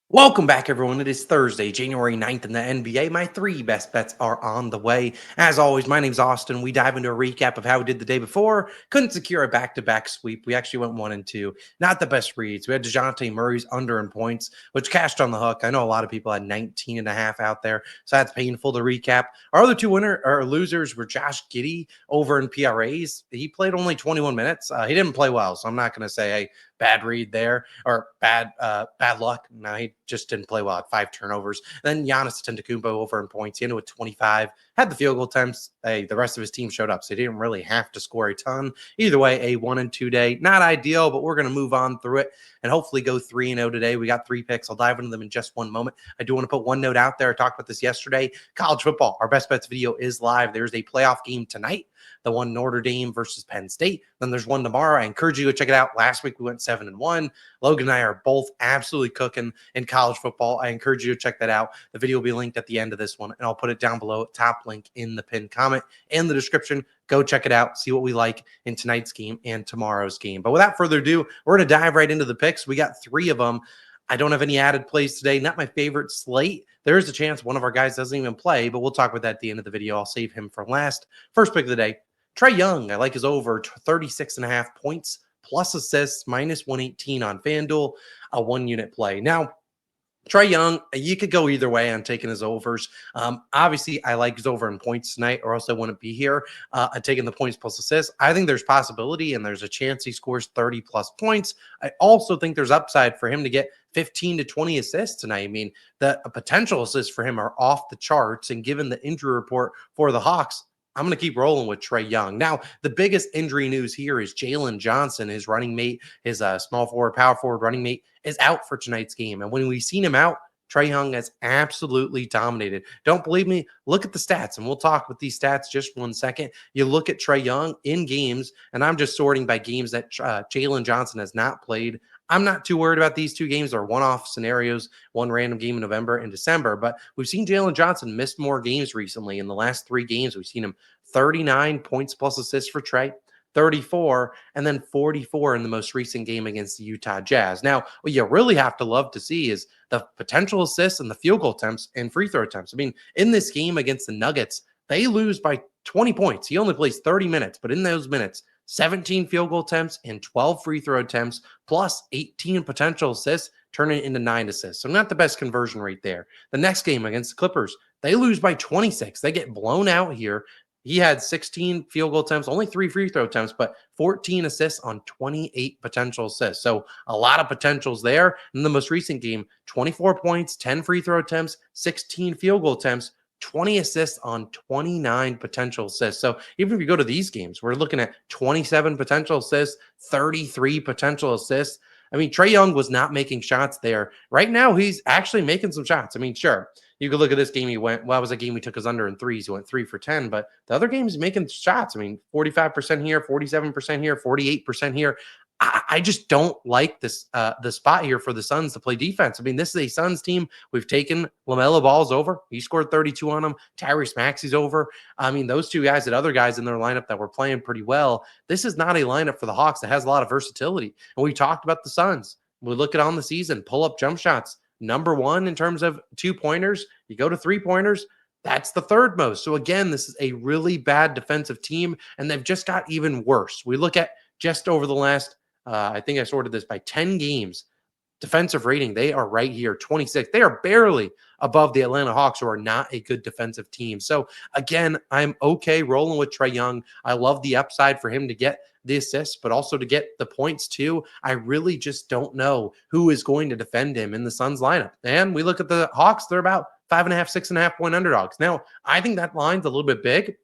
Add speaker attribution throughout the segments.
Speaker 1: Welcome back, everyone. It is Thursday, January 9th in the NBA. My three best bets are on the way. As always, my name's Austin. We dive into a recap of how we did the day before. Couldn't secure a back-to-back sweep. We actually went 1 and 2. Not the best reads. We had DeJounte Murray's under in points, which cashed on the hook. I know a lot of people had 19 and a half out there, so that's painful to recap. Our other two losers were Josh Giddey over in PRAs. He played only 21 minutes. He didn't play well, so I'm not going to say, hey, bad read there or bad luck. No, he just didn't play well. Had 5 turnovers. Then Giannis Antetokounmpo over in points. He ended with 25. Had the field goal attempts. Hey, the rest of his team showed up, so he didn't really have to score a ton. Either way, a 1 and 2 day. Not ideal, but we're going to move on through it and hopefully go 3-0 today. We got 3 picks. I'll dive into them in just one moment. I do want to put one note out there. I talked about this yesterday. College football. Our best bets video is live. There's a playoff game tonight. The one Notre Dame versus Penn State. Then there's one tomorrow. I encourage you to check it out. Last week we went 7-1. Logan and I are both absolutely cooking in college football. I encourage you to check that out. The video will be linked at the end of this one, and I'll put it down below, top link in the pinned comment and the description. Go check it out. See what we like in tonight's game and tomorrow's game. But without further ado, we're going to dive right into the picks. We got 3 of them. I don't have any added plays today. Not my favorite slate. There is a chance one of our guys doesn't even play, but we'll talk about that at the end of the video. I'll save him for last. First pick of the day, Trey Young. I like his over 36.5 points plus assists, minus 118 on FanDuel, a 1-unit play. Now, Trey Young, you could go either way on taking his overs. Obviously, I like his over in points tonight, or else I wouldn't be here. Taking the points plus assists, I think there's possibility, and there's a chance he scores 30-plus points. I also think there's upside for him to get 15 to 20 assists tonight. I mean, the potential assists for him are off the charts, and given the injury report for the Hawks, I'm going to keep rolling with Trey Young. Now, the biggest injury news here is Jaylen Johnson, his running mate, his small forward, power forward running mate, is out for tonight's game. And when we've seen him out, Trey Young has absolutely dominated. Don't believe me? Look at the stats, and we'll talk with these stats just 1 second. You look at Trey Young in games, and I'm just sorting by games that Jaylen Johnson has not played. I'm not too worried about these 2 games. They're one-off scenarios, one random game in November and December. But we've seen Jaylen Johnson miss more games recently. In the last 3 games, we've seen him 39 points plus assists for Trey, 34, and then 44 in the most recent game against the Utah Jazz. Now, what you really have to love to see is the potential assists and the field goal attempts and free throw attempts. I mean, in this game against the Nuggets, they lose by 20 points. He only plays 30 minutes, but in those minutes, 17 field goal attempts and 12 free throw attempts, plus 18 potential assists, turning it into 9 assists. So not the best conversion rate there. The next game against the Clippers, they lose by 26. They get blown out here. He had 16 field goal attempts, only 3 free throw attempts, but 14 assists on 28 potential assists. So a lot of potentials there. In the most recent game, 24 points, 10 free throw attempts, 16 field goal attempts, 20 assists on 29 potential assists. So even if you go to these games, we're looking at 27 potential assists, 33 potential assists. I mean, Trey Young was not making shots there. Right now, he's actually making some shots. I mean, sure, you could look at this game. He went, well, it was a game he took his under in threes. He went 3 for 10, but the other games he's making shots. I mean, 45% here, 47% here, 48% here. I just don't like this the spot here for the Suns to play defense. I mean, this is a Suns team. We've taken LaMelo Ball's over. He scored 32 on them. Tyrese Maxey's over. I mean, those 2 guys had other guys in their lineup that were playing pretty well. This is not a lineup for the Hawks that has a lot of versatility. And we talked about the Suns. We look at on the season, pull up jump shots. Number 1 in terms of 2-pointers. You go to 3-pointers. That's the 3rd most. So again, this is a really bad defensive team, and they've just got even worse. We look at just over the last I think I sorted this by 10 games. Defensive rating, they are right here, 26. They are barely above the Atlanta Hawks, who are not a good defensive team. So, again, I'm okay rolling with Trey Young. I love the upside for him to get the assists, but also to get the points, too. I really just don't know who is going to defend him in the Suns lineup. And we look at the Hawks, they're about 5.5, 6.5 point underdogs. Now, I think that line's a little bit big.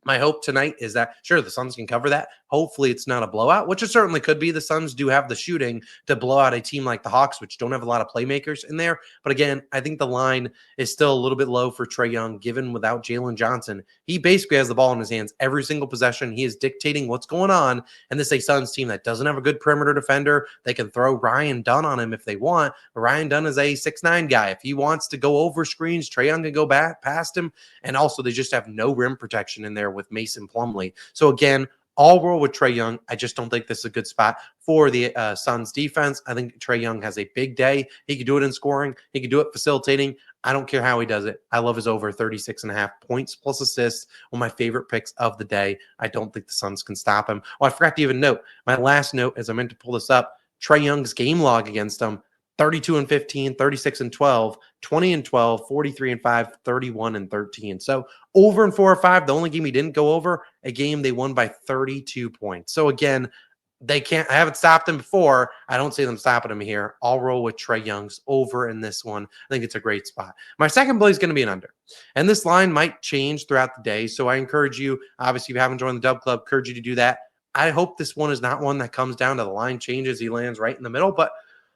Speaker 1: My hope tonight is that, sure, the Suns can cover that. Hopefully it's not a blowout, which it certainly could be. The Suns do have the shooting to blow out a team like the Hawks, which don't have a lot of playmakers in there. But again, I think the line is still a little bit low for Trey Young, given without Jaylen Johnson. He basically has the ball in his hands every single possession. He is dictating what's going on. And this is a Suns team that doesn't have a good perimeter defender. They can throw Ryan Dunn on him if they want. But Ryan Dunn is a 6'9" guy. If he wants to go over screens, Trey Young can go back past him. And also, they just have no rim protection in there with Mason Plumlee. So again, All roll with Trey Young. I just don't think this is a good spot for the Suns defense. I think Trey Young has a big day. He could do it in scoring. He could do it facilitating. I don't care how he does it. I love his over 36.5 points plus assists. One of my favorite picks of the day. I don't think the Suns can stop him. Oh, I forgot to even note, my last note as I meant to pull this up, Trey Young's game log against him, 32 and 15, 36 and 12, 20 and 12, 43 and 5, 31 and 13. So over in 4 or 5, the only game he didn't go over, a game they won by 32 points. So again, I haven't stopped him before. I don't see them stopping him here. I'll roll with Trey Young's over in this one. I think it's a great spot. My second play is going to be an under. And this line might change throughout the day. So I encourage you, obviously, if you haven't joined the DubClub, encourage you to do that. I hope this one is not one that comes down to the line changes. He lands right in the middle, but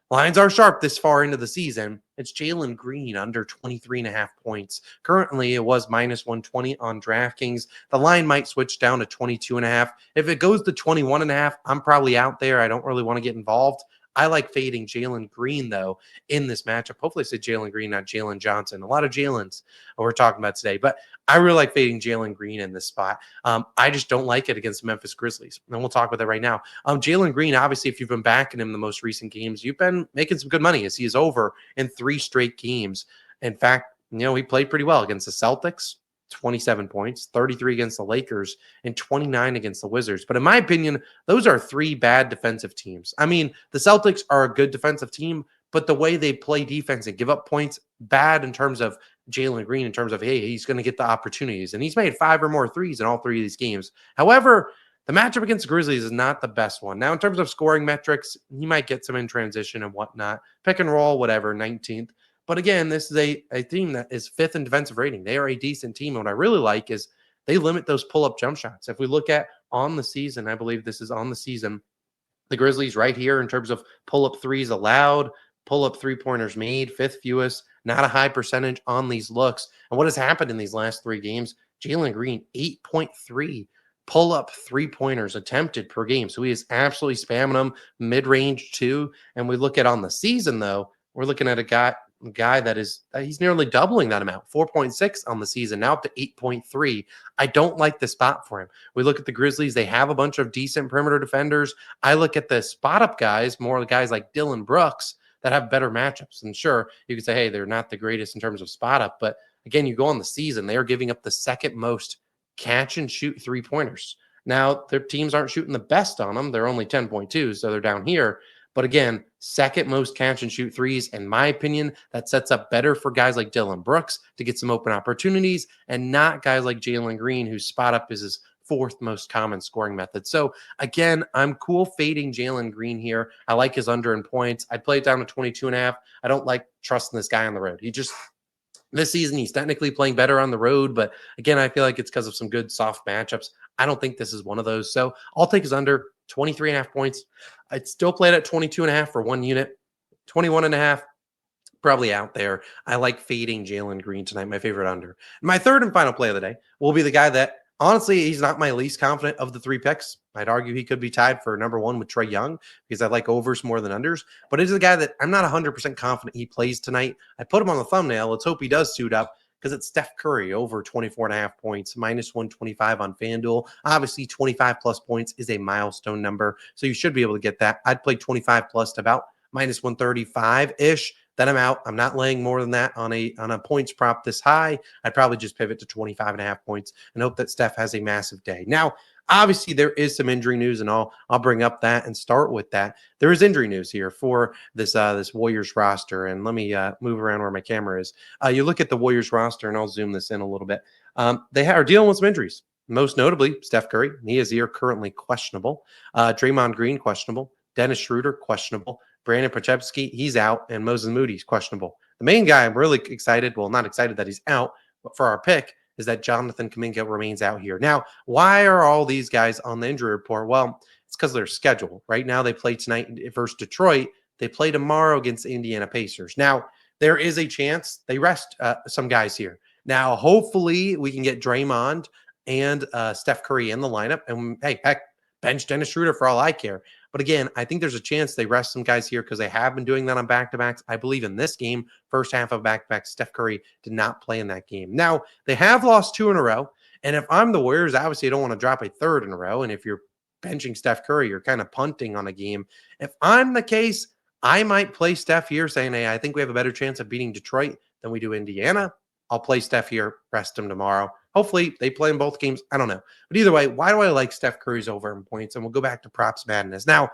Speaker 1: lines are sharp this far into the season. It's Jaylen Green under 23.5 points. Currently, it was minus 120 on DraftKings. The line might switch down to 22.5. If it goes to 21.5, I'm probably out there. I don't really want to get involved. I like fading Jaylen Green, though, in this matchup. Hopefully, I said Jaylen Green, not Jalen Johnson. A lot of Jalen's we're talking about today, but I really like fading Jaylen Green in this spot. I just don't like it against the Memphis Grizzlies, and we'll talk about that right now. Jaylen Green, obviously, if you've been backing him the most recent games, you've been making some good money as he is over in 3 straight games. In fact, he played pretty well against the Celtics, 27 points, 33 against the Lakers, and 29 against the Wizards. But in my opinion, those are 3 bad defensive teams. I mean, the Celtics are a good defensive team, but the way they play defense and give up points, bad in terms of Jaylen Green, in terms of, hey, he's going to get the opportunities. And he's made 5 or more threes in all 3 of these games. However, the matchup against the Grizzlies is not the best one. Now, in terms of scoring metrics, he might get some in transition and whatnot. Pick and roll, whatever, 19th. But again, this is a team that is 5th in defensive rating. They are a decent team. And what I really like is they limit those pull-up jump shots. If we look at on the season, I believe this is on the season, the Grizzlies right here in terms of pull-up threes allowed, pull-up three-pointers made, 5th fewest, not a high percentage on these looks. And what has happened in these last 3 games, Jaylen Green, 8.3 pull-up three-pointers attempted per game. So he is absolutely spamming them, mid-range too. And we look at on the season, though, we're looking at a guy that he's nearly doubling that amount, 4.6 on the season, now up to 8.3. I don't like the spot for him. We look at the Grizzlies. They have a bunch of decent perimeter defenders. I look at the spot-up guys, more the guys like Dillon Brooks that have better matchups. And sure, you could say, hey, they're not the greatest in terms of spot-up. But again, you go on the season, they are giving up the second most catch-and-shoot three-pointers. Now, their teams aren't shooting the best on them. They're only 10.2, so they're down here. But again, second most catch and shoot threes. In my opinion, that sets up better for guys like Dillon Brooks to get some open opportunities and not guys like Jaylen Green, whose spot up is his 4th most common scoring method. So again, I'm cool fading Jaylen Green here. I like his under in points. I'd play it down to 22.5. I don't like trusting this guy on the road. This season, he's technically playing better on the road, but again, I feel like it's because of some good soft matchups. I don't think this is one of those. So I'll take his under 23.5 points. I'd still play it at 22.5 for 1 unit, 21.5, probably out there. I like fading Jaylen Green tonight, my favorite under. My third and final play of the day will be the guy that, honestly, he's not my least confident of the 3 picks. I'd argue he could be tied for number 1 with Trey Young because I like overs more than unders. But it's a guy that I'm not 100% confident he plays tonight. I put him on the thumbnail. Let's hope he does suit up because it's Steph Curry over 24.5 points, minus 125 on FanDuel. Obviously, 25 plus points is a milestone number, so you should be able to get that. I'd play 25 plus to about minus 135-ish. Then I'm out. I'm not laying more than that on a points prop this high. I'd probably just pivot to 25.5 points and hope that Steph has a massive day. Now, obviously, there is some injury news, and I'll bring up that and start with that. There is injury news here for this Warriors roster, and let me move around where my camera is. You look at the Warriors roster, and I'll zoom this in a little bit. They are dealing with some injuries, most notably Steph Curry. He is here currently questionable. Draymond Green, questionable. Dennis Schroeder, questionable. Brandon Pochepski, he's out, and Moses Moody's questionable. The main guy I'm really excited, well, not excited that he's out, but for our pick, is that Jonathan Kuminga remains out here. Now, why are all these guys on the injury report? Well, it's because of their schedule. Right now, they play tonight versus Detroit. They play tomorrow against the Indiana Pacers. Now, there is a chance they rest some guys here. Now, hopefully, we can get Draymond and Steph Curry in the lineup. And, hey, heck, bench Dennis Schroeder for all I care. But again, I think there's a chance they rest some guys here because they have been doing that on back-to-backs. I believe in this game, first half of back-to-back, Steph Curry did not play in that game. Now, they have lost 2 in a row. And if I'm the Warriors, obviously I don't want to drop a 3rd in a row. And if you're benching Steph Curry. You're kind of punting on a game. If I'm the case, I might play Steph here saying, hey, I think we have a better chance of beating Detroit than we do Indiana. I'll play Steph here, rest him tomorrow. Hopefully they play in both games. I don't know. But either way, why do I like Steph Curry's over in points? And we'll go back to props madness. Now,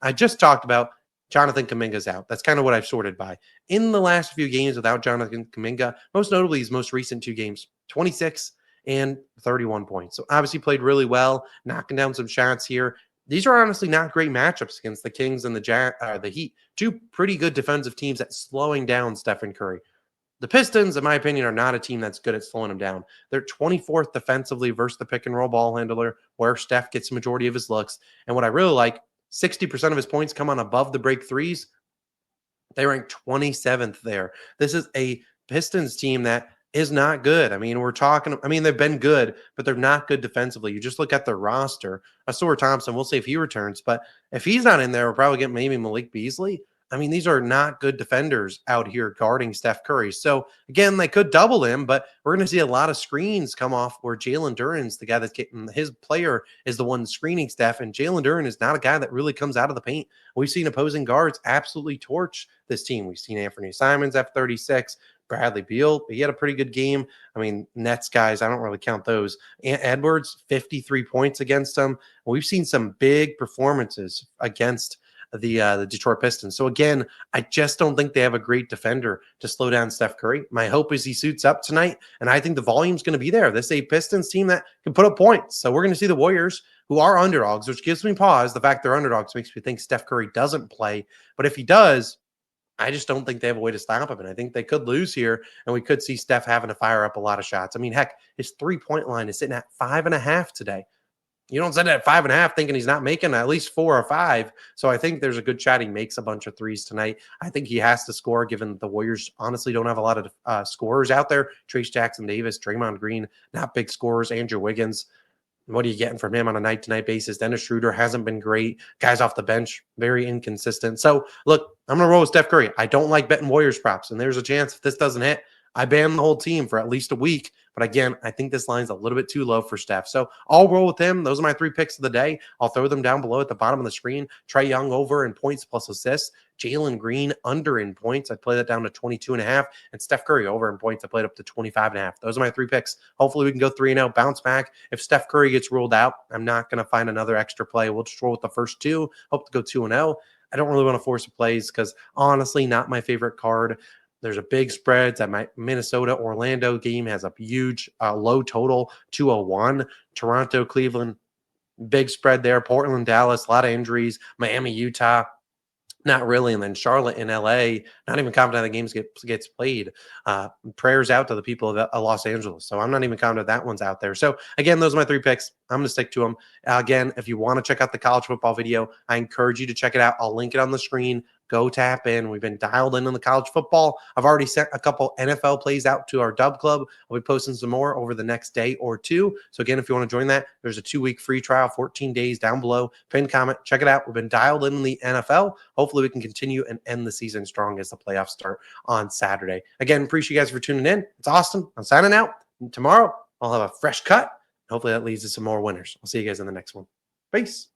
Speaker 1: I just talked about Jonathan Kuminga's out. That's kind of what I've sorted by. In the last few games without Jonathan Kuminga, most notably his most recent 2 games, 26 and 31 points. So obviously played really well, knocking down some shots here. These are honestly not great matchups against the Kings and the Heat. 2 pretty good defensive teams at slowing down Stephen Curry. The Pistons, in my opinion, are not a team that's good at slowing them down. They're 24th defensively versus the pick and roll ball handler, where Steph gets the majority of his looks. And what I really like, 60% of his points come on above the break threes. They rank 27th there. This is a Pistons team that is not good. I mean, they've been good, but they're not good defensively. You just look at their roster. Asur Thompson, we'll see if he returns, but if he's not in there, we'll probably get maybe Malik Beasley. I mean, these are not good defenders out here guarding Steph Curry. So again, they could double him, but we're going to see a lot of screens come off where Jalen Duren's the guy that's getting his player is the one screening Steph. And Jalen Duren is not a guy that really comes out of the paint. We've seen opposing guards absolutely torch this team. We've seen Anthony Simons at 36, Bradley Beal, he had a pretty good game. I mean, Nets guys, I don't really count those. Edwards, 53 points against them. We've seen some big performances against the Detroit Pistons. So again, I just don't think they have a great defender to slow down Steph Curry. My hope is he suits up tonight, and I think the volume's going to be there. This is a Pistons team that can put up points. So we're going to see the Warriors, who are underdogs, which gives me pause. The fact they're underdogs makes me think Steph Curry doesn't play. But if he does, I just don't think they have a way to stop him. And I think they could lose here, and we could see Steph having to fire up a lot of shots. I mean, heck, his 3-point line is sitting at 5.5 today. You don't set it at 5.5 thinking he's not making at least 4 or 5. So I think there's a good shot he makes a bunch of threes tonight. I think he has to score, given the Warriors honestly don't have a lot of scorers out there. Trace Jackson Davis, Draymond Green, not big scorers. Andrew Wiggins. What are you getting from him on a night-to-night basis? Dennis Schroeder hasn't been great. Guys off the bench, very inconsistent. So, look, I'm going to roll with Steph Curry. I don't like betting Warriors props, and there's a chance if this doesn't hit, I ban the whole team for at least a week. But again, I think this line's a little bit too low for Steph. So I'll roll with him. Those are my 3 picks of the day. I'll throw them down below at the bottom of the screen. Trey Young over in points plus assists. Jaylen Green under in points. I'd play that down to 22.5. And Steph Curry over in points. I played up to 25.5. Those are my 3 picks. Hopefully we can go 3-0, bounce back. If Steph Curry gets ruled out, I'm not going to find another extra play. We'll just roll with the first 2. Hope to go 2-0. I don't really want to force plays because honestly, not my favorite card. There's a big spread. That my Minnesota-Orlando game has a huge low total, 201. Toronto-Cleveland, big spread there. Portland-Dallas, a lot of injuries. Miami-Utah, not really. And then Charlotte and LA, not even confident the games gets played. Prayers out to the people of Los Angeles. So I'm not even confident that one's out there. So again, those are my 3 picks. I'm going to stick to them. Again, if you want to check out the college football video, I encourage you to check it out. I'll link it on the screen. Go tap in. We've been dialed in on the college football. I've already sent a couple NFL plays out to our DubClub. I'll be posting some more over the next day or 2. So again, if you want to join that, there's a 2-week free trial, 14 days down below. Pin comment, check it out. We've been dialed in the NFL. Hopefully we can continue and end the season strong as the playoffs start on Saturday. Again, appreciate you guys for tuning in. It's Austin. I'm signing out. And tomorrow I'll have a fresh cut. Hopefully that leads to some more winners. I'll see you guys in the next one. Peace.